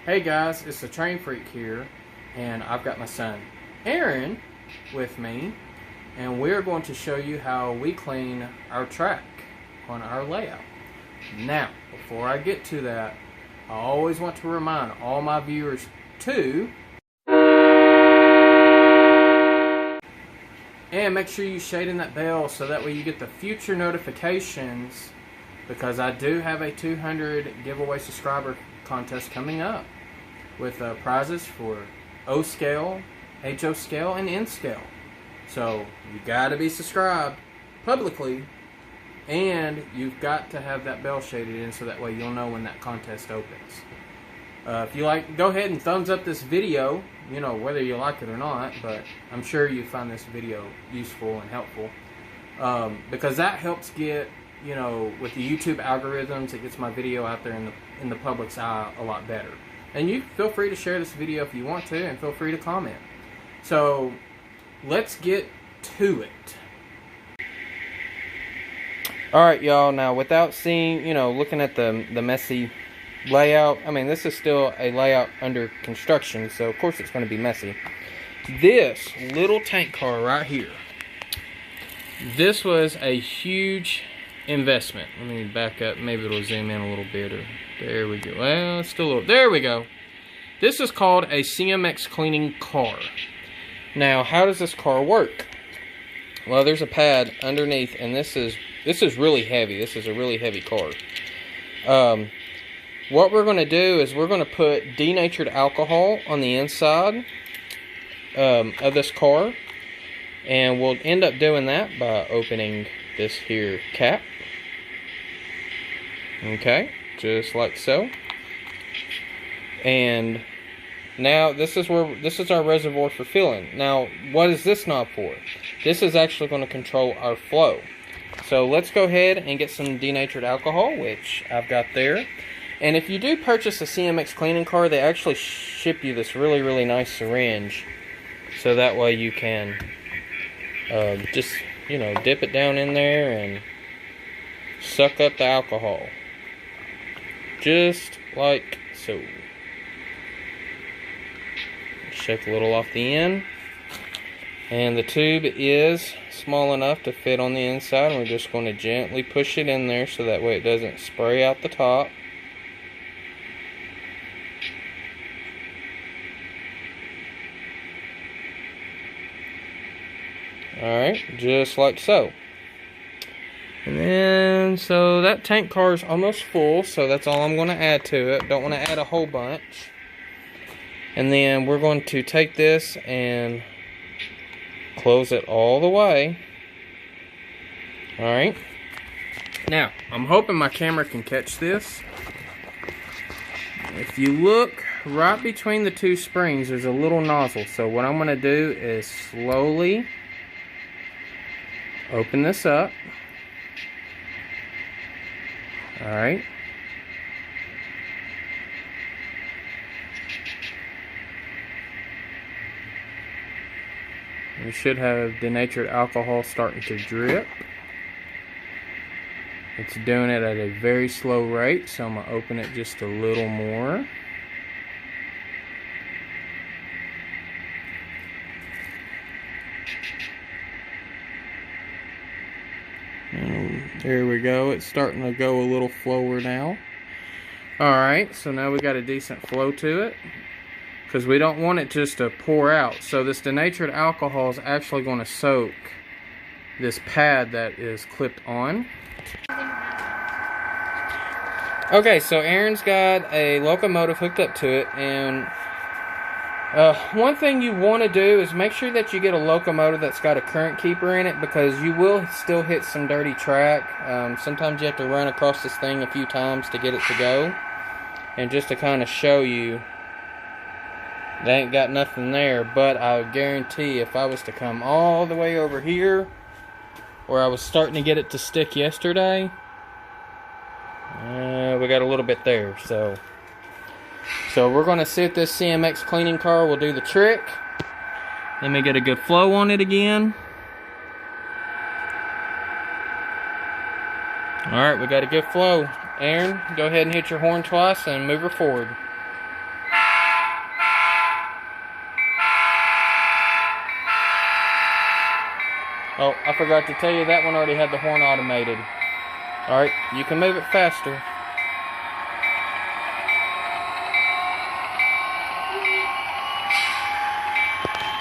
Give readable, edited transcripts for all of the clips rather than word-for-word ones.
Hey guys, it's the Train Freak here, and I've got my son Aaron with me, and we're going to show you how we clean our track on our layout. Now, before I get to that, I always want to remind all my viewers to make sure you shade in that bell so that way you get the future notifications, because I do have a 200 giveaway subscriber contest coming up with prizes for O scale, HO scale, and N scale. So you got to be subscribed publicly, and you've got to have that bell shaded in so that way you'll know when that contest opens. If you like, go ahead and thumbs up this video, you know, whether you like it or not, but I'm sure you find this video useful and helpful, because that helps get, you know, with the YouTube algorithms, it gets my video out there in the public's eye a lot better. And you feel free to share this video if you want to, and feel free to comment. So let's get to it. Alright y'all, now without seeing, you know, looking at the messy layout, I mean, this is still a layout under construction, so of course it's going to be messy. This little tank car right here, this was a huge investment. Let me back up, maybe it'll zoom in a little bit, or there we go. Well, it's still a little, there we go. This is called a CMX Cleaning Car. Now, how does this car work? Well, there's a pad underneath, and this is really heavy. This is a really heavy car. What we're going to do is we're going to put denatured alcohol on the inside of this car, and we'll end up doing that by opening this here cap. Okay, just like so. And now this is our reservoir for filling. Now, what is this knob for? This is actually going to control our flow. So let's go ahead and get some denatured alcohol, which I've got there. And if you do purchase a CMX cleaning car, they actually ship you this really, really nice syringe, so that way you can just, you know, dip it down in there and suck up the alcohol, just like so. Shake a little off the end, and the tube is small enough to fit on the inside, and we're just going to gently push it in there so that way it doesn't spray out the top. Alright, just like so. And then, so that tank car is almost full, so that's all I'm going to add to it. Don't want to add a whole bunch. And then we're going to take this and close it all the way. Alright. Now, I'm hoping my camera can catch this. If you look right between the two springs, there's a little nozzle. So what I'm going to do is slowly open this up. Alright. We should have denatured alcohol starting to drip. It's doing it at a very slow rate, so I'm going to open it just a little more. There we go. It's starting to go a little slower now. Alright, so now we got a decent flow to it, because we don't want it just to pour out. So this denatured alcohol is actually going to soak this pad that is clipped on. Okay, so Aaron's got a locomotive hooked up to it, and one thing you want to do is make sure that you get a locomotive that's got a current keeper in it, because you will still hit some dirty track. Sometimes you have to run across this thing a few times to get it to go. And just to kind of show you, they ain't got nothing there, but I would guarantee if I was to come all the way over here, where I was starting to get it to stick yesterday, we got a little bit there. So we're going to see if this CMX cleaning car will do the trick. Let me get a good flow on it again. Alright, we got a good flow. Aaron, go ahead and hit your horn twice and move her forward. Oh, I forgot to tell you, that one already had the horn automated. Alright, you can move it faster.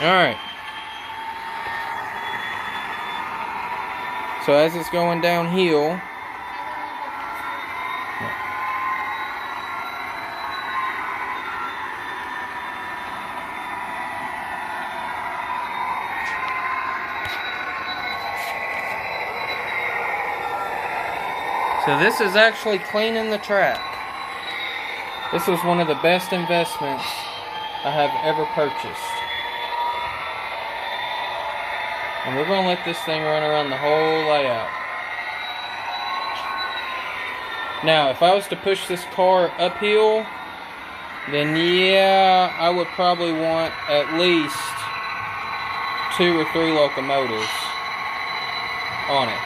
Alright. So as it's going downhill, so this is actually cleaning the track. This was one of the best investments I have ever purchased. And we're going to let this thing run around the whole layout. Now, if I was to push this car uphill, then yeah, I would probably want at least 2 or 3 locomotives on it.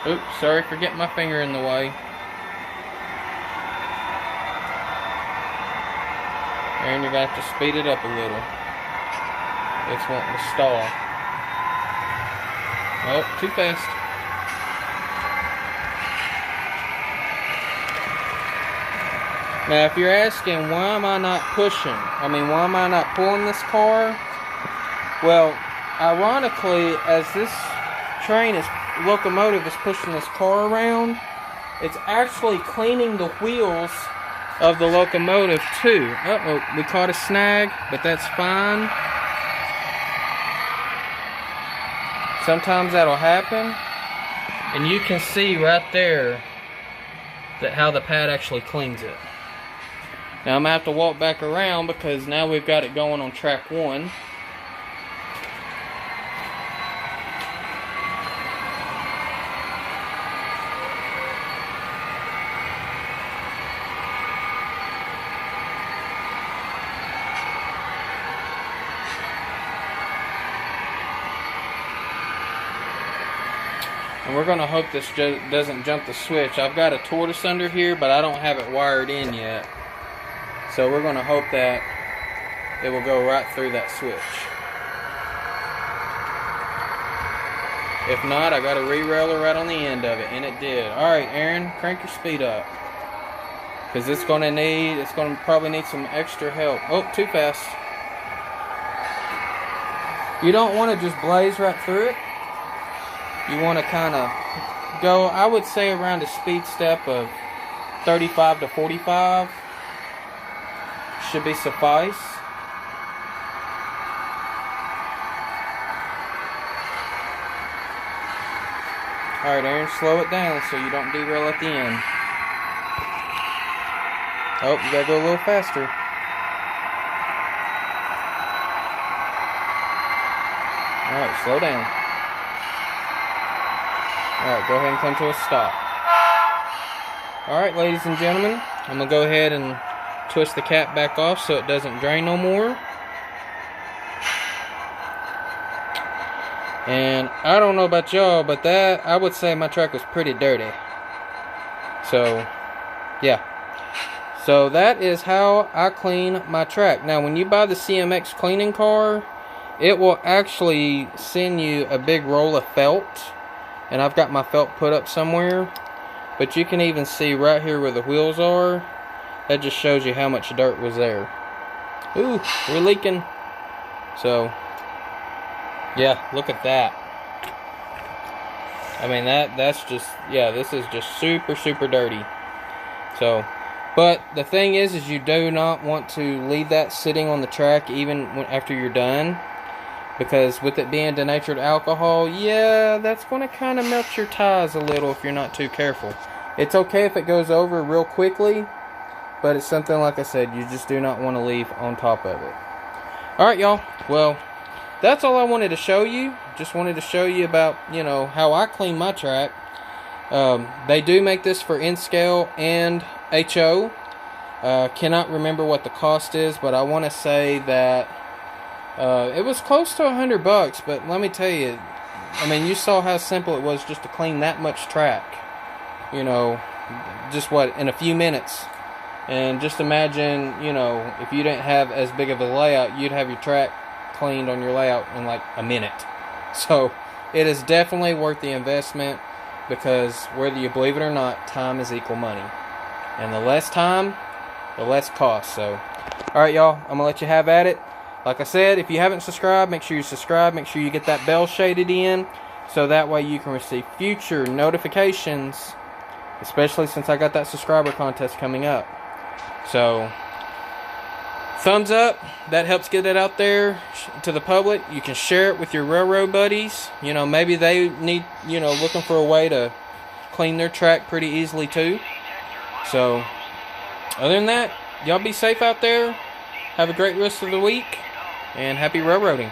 Oops, sorry for getting my finger in the way. And you're going to have to speed it up a little. It's wanting to stall. Oh, too fast. Now, if you're asking, why am I not pushing? Why am I not pulling this car? Well, ironically, as this locomotive is pushing this car around, it's actually cleaning the wheels of the locomotive too. Uh-oh, we caught a snag, but that's fine. Sometimes that'll happen. And you can see right there that how the pad actually cleans it. Now I'm going to have to walk back around because now we've got it going on track 1. And we're going to hope this doesn't jump the switch. I've got a tortoise under here, but I don't have it wired in yet. So we're going to hope that it will go right through that switch. If not, I got a re-railer right on the end of it, and it did. Alright, Aaron, crank your speed up. Because it's going to probably need some extra help. Oh, too fast. You don't want to just blaze right through it. You want to kind of go, I would say, around a speed step of 35 to 45. Should be suffice. Alright, Aaron, slow it down so you don't derail at the end. Oh, you gotta go a little faster. Alright, slow down. Alright, go ahead and come to a stop. Alright, ladies and gentlemen, I'm going to go ahead and twist the cap back off so it doesn't drain no more. And I don't know about y'all, but I would say my track was pretty dirty. So, yeah. So that is how I clean my track. Now, when you buy the CMX Cleaning Car, it will actually send you a big roll of felt. And I've got my felt put up somewhere. But you can even see right here where the wheels are. That just shows you how much dirt was there. Ooh, we're leaking. So, yeah, look at that. That's just, yeah, this is just super, super dirty. So, but the thing is you do not want to leave that sitting on the track even after you're done. Because with it being denatured alcohol, yeah, that's going to kind of melt your tires a little if you're not too careful. It's okay if it goes over real quickly, but it's something, like I said, you just do not want to leave on top of it. Alright, y'all. Well, that's all I wanted to show you. Just wanted to show you about, how I clean my track. They do make this for N-Scale and HO. Cannot remember what the cost is, but I want to say that it was close to $100, but let me tell you, you saw how simple it was just to clean that much track. Just in a few minutes. And just imagine, you know, if you didn't have as big of a layout, you'd have your track cleaned on your layout in like a minute. So it is definitely worth the investment, because whether you believe it or not, time is equal money. And the less time, the less cost. So, alright y'all, I'm going to let you have at it. Like I said, if you haven't subscribed, make sure you subscribe. Make sure you get that bell shaded in, so that way you can receive future notifications, especially since I got that subscriber contest coming up. So, thumbs up. That helps get it out there to the public. You can share it with your railroad buddies. You know, maybe they need, you know, looking for a way to clean their track pretty easily too. So, other than that, y'all be safe out there. Have a great rest of the week, and happy railroading.